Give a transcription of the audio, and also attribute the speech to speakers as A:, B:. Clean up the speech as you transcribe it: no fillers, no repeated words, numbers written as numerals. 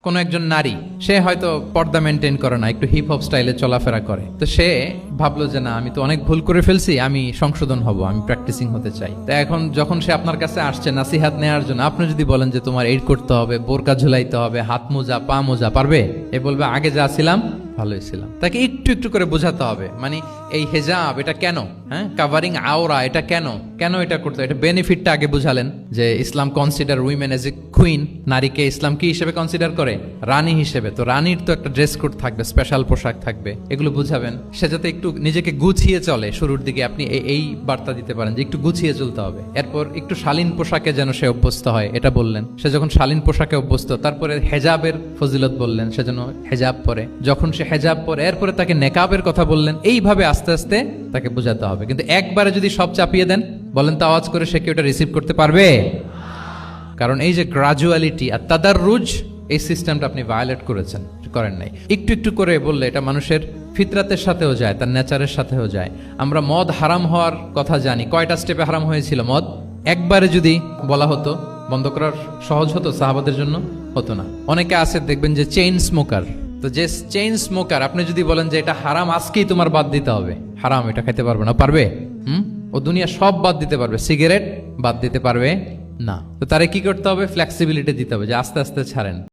A: কোনো একজন নারী, সে হয়তো পর্দা মেনটেন করে না, একটু হিপ হপ স্টাইলে চলাফেরা করে, তো সে ভাবলো যে না, আমি তো অনেক ভুল করে ফেলছি, আমি সংশোধন হব, আমি প্র্যাকটিসিং হতে চাই। তো এখন যখন সে আপনার কাছে আসছে নাসিহাত নেওয়ার জন্য, আপনি যদি বলেন যে তোমার এইড করতে হবে, বোরকা ঝুলাইতে হবে, হাত মোজা পা মোজা, পারবে? এ বলবে আগে যা ছিলাম ভালোই ছিলাম। তাকে একটু একটু করে বোঝাতে হবে, মানে এই হেজাব এটা কেন, হ্যাঁ, কাভারিং আওরা এটা কেন, কেন এটা করতে, এটা বেনিফিটটা আগে বুঝালেন যে Islam consider women as a queen, নারীকে ইসলাম কি হিসেবে কনসিডার করে? রানী হিসেবে। তো রানীর তো একটা ড্রেস কোড থাকবে, স্পেশাল পোশাক থাকবে, এগুলো বুঝাবেন। সে যাতে একটু নিজেকে গুছিয়ে চলে, শুরুর দিকে আপনি এই বার্তা দিতে পারেন যে একটু গুছিয়ে চলতে হবে। এরপর একটু শালীন পোশাকে যেন সে অভ্যস্ত হয়, এটা বললেন। সে যখন শালীন পোশাকে অভ্যস্ত, তারপরে হেজাবের ফজিলত বললেন, সে যেন হেজাব পরে। যখন সে হেজাব পরে, এরপরে তাকে নেকাবের কথা বললেন। এইভাবে আস্তে আস্তে তাকে বোঝাতে হবে। কিন্তু একবারে যদি সব চাপিয়ে দেন, বলেন তো আওয়াজ করে, সে কি ওটা রিসিভ করতে পারবে? কারণ এই যে গ্রাজুয়ালিটি আর তাদাররুজ, এই সিস্টেমটা আপনি ভায়োলেট করেন নাই। একটু একটু করে বললে এটা মানুষের ফিতরাতের সাথেও যায়, তার নেচারের সাথেও যায়। আমরা মদ হারাম হওয়ার কথা জানি, কয়টা স্টেপে হারাম হয়েছিল মদ? একবারে যদি বলা হতো বন্ধ করার সহজ হতো সাহাবাদের জন্য? হতো না। অনেকে আছে দেখবেন যে চেইন স্মোকার, তো যে চেইন স্মোকার, আপনি যদি বলেন যে এটা হারাম, আজকেই তোমার বাদ দিতে হবে, হারাম, এটা খেতে পারবে না, পারবে? ও দুনিয়া সব বাদ দিতে পারবে, সিগারেট বাদ দিতে পারবে না। তো তারে কি করতে হবে? ফ্লেক্সিবিলিটি দিতে হবে, যে আস্তে আস্তে ছাড়েন।